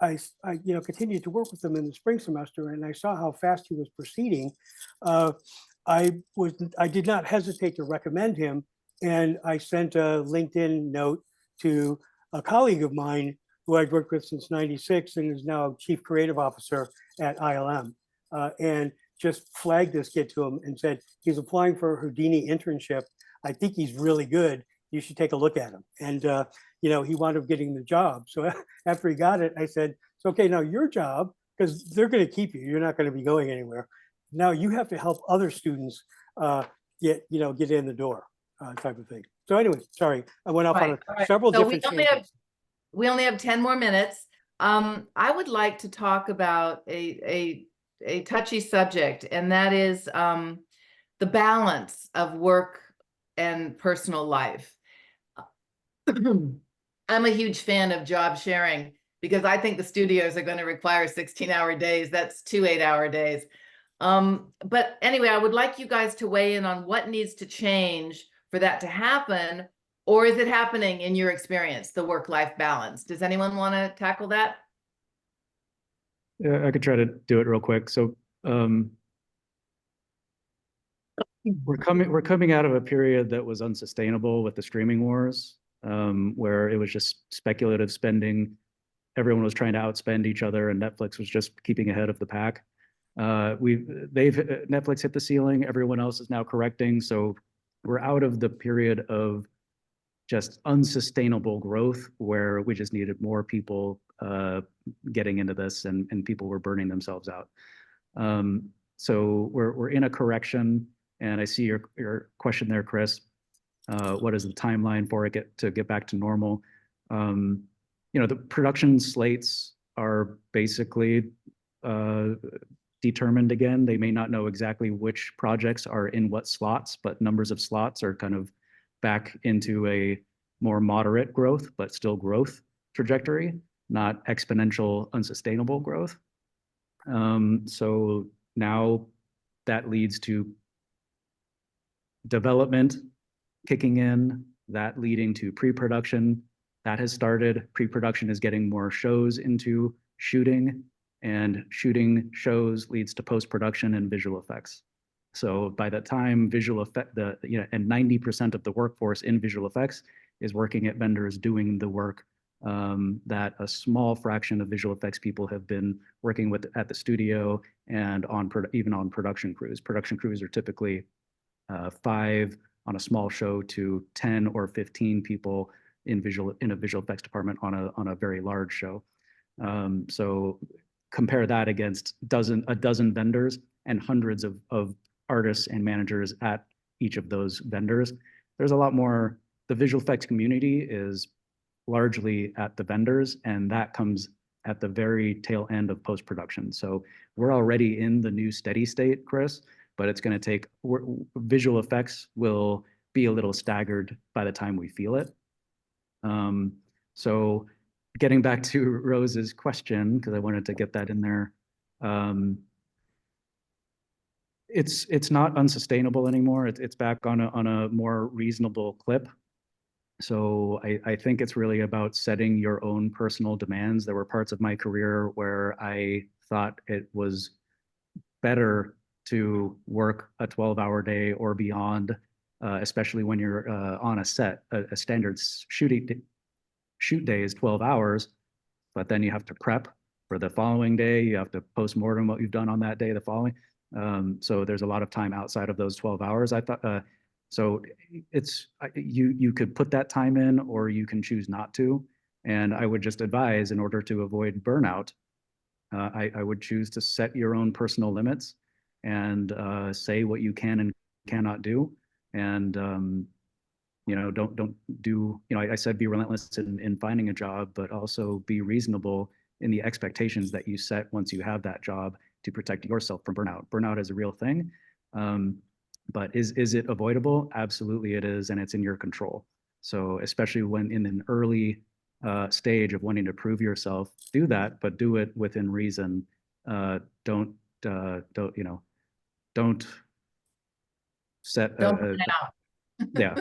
I continued to work with him in the spring semester, and I saw how fast he was proceeding. I did not hesitate to recommend him. And I sent a LinkedIn note to a colleague of mine who I'd worked with since '96 and is now Chief Creative Officer at ILM, and just flagged this kid to him and said, he's applying for a Houdini internship. I think he's really good. You should take a look at him. And, he wound up getting the job. So after he got it, I said, it's okay, now your job, because they're going to keep you. You're not going to be going anywhere. now you have to help other students get in the door, type of thing. So anyway, sorry, I went off on Right. several So different tangents. we only have 10 more minutes. I would like to talk about a touchy subject, and that is the balance of work and personal life. I'm a huge fan of job sharing because I think the studios are going to require 16-hour days. That's 2 8-hour days. But anyway, I would like you guys to weigh in on what needs to change for that to happen, or is it happening in your experience, the work-life balance? Does anyone want to tackle that? Yeah, I could try to do it real quick. So we're coming out of a period that was unsustainable with the streaming wars, where it was just speculative spending. Everyone was trying to outspend each other, and Netflix was just keeping ahead of the pack. Netflix hit the ceiling. Everyone else is now correcting. So we're out of the period of just unsustainable growth where we just needed more people getting into this, and people were burning themselves out. So we're in a correction, and I see your question there, Chris. What is the timeline for it to get back to normal? The production slates are basically determined again. They may not know exactly which projects are in what slots, but numbers of slots are kind of back into a more moderate growth, but still growth trajectory, not exponential, unsustainable growth. So now that leads to development kicking in, that leading to pre-production. That has started. Pre-production is getting more shows into shooting, and shooting shows leads to post-production and visual effects. So by the time visual effect, and 90% of the workforce in visual effects is working at vendors doing the work that a small fraction of visual effects people have been working with at the studio and even on production crews. Production crews are typically 5 on a small show to 10 or 15 people in a visual effects department on a very large show. So compare that against a dozen vendors and hundreds of artists and managers at each of those vendors. There's a lot more. The visual effects community is largely at the vendors, and that comes at the very tail end of post-production. So we're already in the new steady state, Chris, but it's going to take, visual effects will be a little staggered by the time we feel it. So getting back to Rose's question, because I wanted to get that in there, it's not unsustainable anymore. It's back on a more reasonable clip. So I think it's really about setting your own personal demands. There were parts of my career where I thought it was better to work a 12-hour day or beyond, especially when you're on a set. A standard shoot day is 12 hours, but then you have to prep for the following day. You have to post-mortem what you've done on that day the following. So there's a lot of time outside of those 12 hours. I thought, so it's, you could put that time in, or you can choose not to. And I would just advise, in order to avoid burnout, I would choose to set your own personal limits and say what you can and cannot do. And don't do, I said be relentless in finding a job, but also be reasonable in the expectations that you set once you have that job to protect yourself from burnout. Burnout is a real thing. But is it avoidable? Absolutely it is, and it's in your control. So especially when in an early stage of wanting to prove yourself, do that, but do it within reason. Don't set Don't burn out. yeah.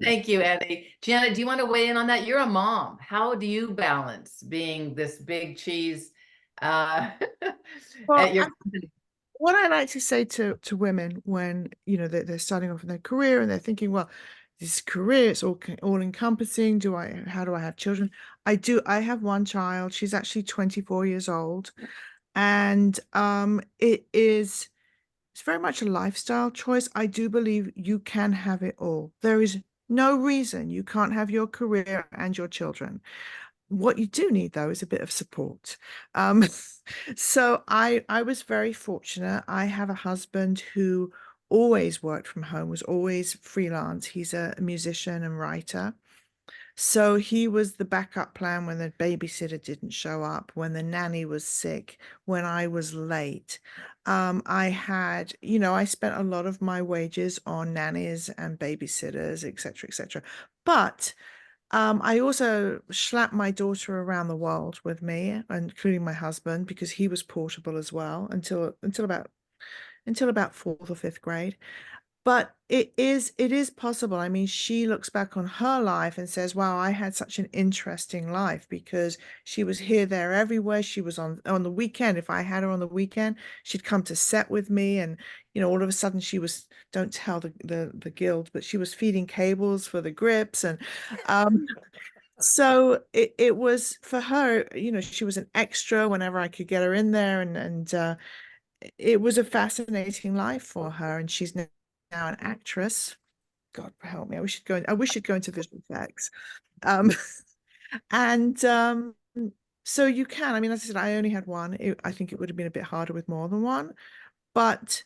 Thank you, Andy. Janet, do you want to weigh in on that? You're a mom. How do you balance being this big cheese Well, at your company? what I like to say to women when they're starting off in their career and they're thinking, well, this career, it's all encompassing. How do I have children? I have one child. She's actually 24 years old, and it's very much a lifestyle choice. I do believe you can have it all. There is no reason you can't have your career and your children. what you do need though is a bit of support. Um, so I was very fortunate. I have a husband who always worked from home, was always freelance. He's a musician and writer. So he was the backup plan when the babysitter didn't show up, when the nanny was sick, when I was late. I spent a lot of my wages on nannies and babysitters, et cetera, But I also slapped my daughter around the world with me, including my husband, because he was portable as well until about fourth or fifth grade. But it is possible. I mean, she looks back on her life and says, wow, I had such an interesting life because she was here, there, everywhere. She was on the weekend. If I had her on the weekend, she'd come to set with me. And, all of a sudden she was, don't tell the guild, but she was feeding cables for the grips. And so it was for her, she was an extra whenever I could get her in there. And it was a fascinating life for her. And she's now an actress. God help me. I wish she'd go into visual effects. Um, and so you can, I mean, as I said, I only had one. I think it would have been a bit harder with more than one, but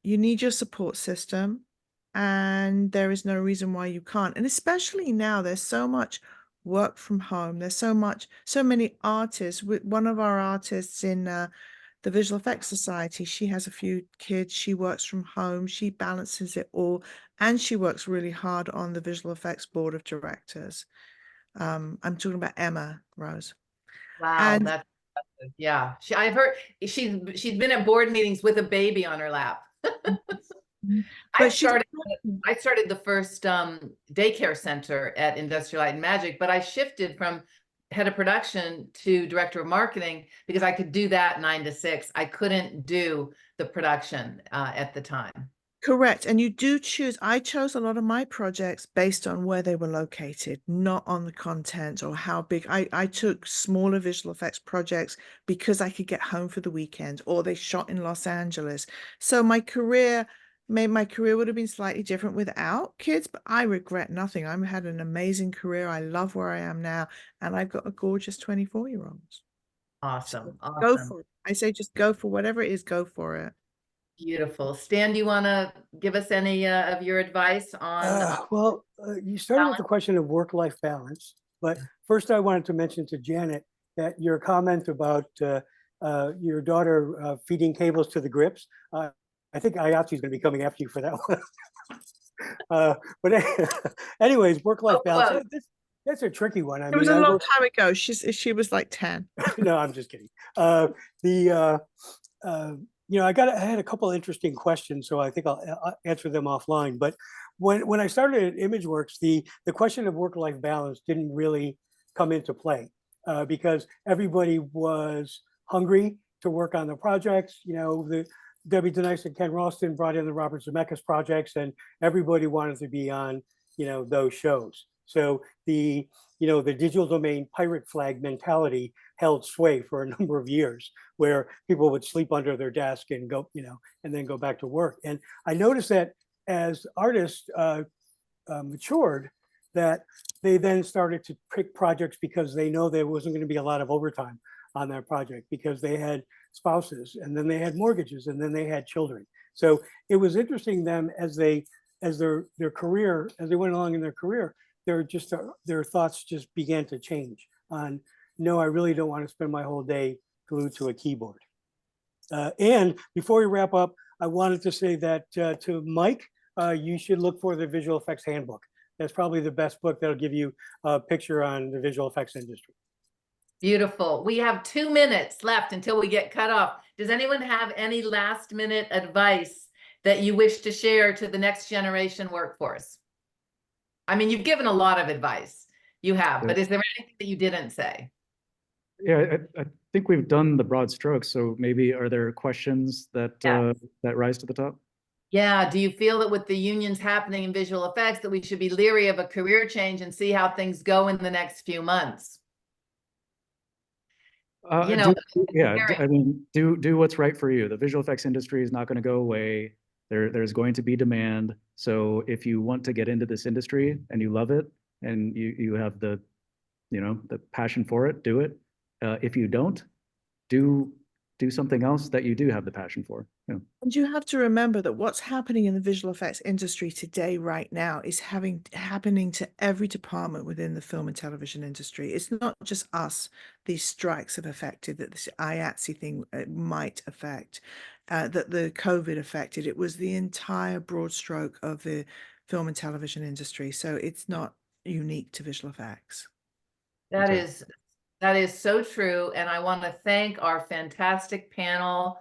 you need your support system and there is no reason why you can't. And especially now, there's so much work from home. There's so many artists. One of our artists in the Visual Effects Society, she has a few kids. She works from home. She balances it all. And she works really hard on the Visual Effects Board of Directors. I'm talking about Emma Rose. Wow, And that's impressive. Yeah. I've heard she's been at board meetings with a baby on her lap. I but she started the first daycare center at Industrial Light and Magic, but I shifted from head of production to director of marketing because I could do that 9 to 6. I couldn't do the production at the time. Correct. And you do choose. I chose a lot of my projects based on where they were located, not on the content or how big. I took smaller visual effects projects because I could get home for the weekend, or they shot in Los Angeles. So my career would have been slightly different without kids, but I regret nothing. I've had an amazing career. I love where I am now, and I've got a gorgeous 24-year-olds. Awesome. So go Awesome. for it. I say just go for whatever it is, go for it. Beautiful. Stan, do you want to give us any of your advice on? You started with the question of work-life balance, but first I wanted to mention to Janet that your comment about your daughter feeding cables to the grips, I think IATSE is going to be coming after you for that one. But anyways, work-life balance, that's a tricky one. It was a long time ago. She was like 10. No, I'm just kidding. I had a couple of interesting questions, so I think I'll answer them offline. But when I started at ImageWorks, the question of work-life balance didn't really come into play because everybody was hungry to work on the projects. The Debbie Denice and Ken Ralston brought in the Robert Zemeckis projects, and everybody wanted to be on those shows. So the digital domain pirate flag mentality held sway for a number of years, where people would sleep under their desk and go, and then go back to work. And I noticed that as artists matured, that they then started to pick projects because they know there wasn't going to be a lot of overtime on that project because they had spouses, and then they had mortgages, and then they had children. So it was interesting them as their career, as they went along in their career, their thoughts just began to change on, no, I really don't want to spend my whole day glued to a keyboard. And before we wrap up, I wanted to say that to Mike, you should look for the Visual Effects Handbook. That's probably the best book that'll give you a picture on the visual effects industry. Beautiful. We have 2 minutes left until we get cut off. Does anyone have any last minute advice that you wish to share to the next generation workforce? I mean, you've given a lot of advice. You have, but is there anything that you didn't say? Yeah, I think we've done the broad strokes. So maybe are there questions that that rise to the top? Yeah. Do you feel that with the unions happening in visual effects that we should be leery of a career change and see how things go in the next few months? I mean, do what's right for you. The visual effects industry is not going to go away. There's going to be demand. So if you want to get into this industry and you love it and you have the you know, the passion for it, do it. If you don't, do something else that you do have the passion for. Yeah. And you have to remember that what's happening in the visual effects industry today, right now, is happening to every department within the film and television industry. It's not just us these strikes have affected, that this IATSE thing might affect, that the COVID affected. It was the entire broad stroke of the film and television industry. So it's not unique to visual effects. That Okay. is so true. And I want to thank our fantastic panel.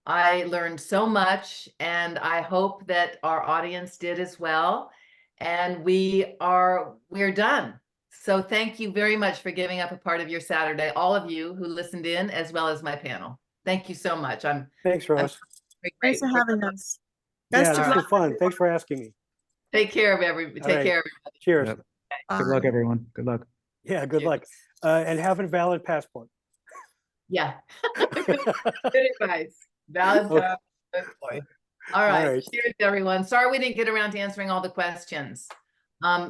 I learned so much, and I hope that our audience did as well. And we're done. So thank you very much for giving up a part of your Saturday, all of you who listened in, as well as my panel. Thank you so much. Thanks, Ross. Thanks for having us. Yeah, Best this of was luck. fun. Thanks for asking me. Take care of everybody. All Take right. care of everybody. Cheers. Yep. Good luck, Bye. everyone. Good luck. Yeah, good Cheers. luck. And have a valid passport. Yeah. Good advice. Valid Okay. time. Good point. All right. right. Cheers, everyone. Sorry we didn't get around to answering all the questions.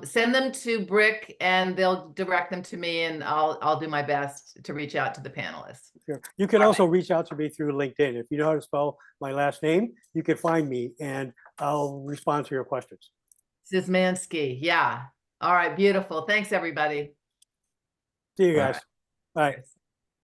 Send them to BRIC and they'll direct them to me, and I'll do my best to reach out to the panelists. Sure. You can All also reach out to me through LinkedIn. If you know how to spell my last name, you can find me and I'll respond to your questions. Syzmanski. Yeah. All right. Beautiful. Thanks, everybody. See you Bye. guys. Bye. Cheers.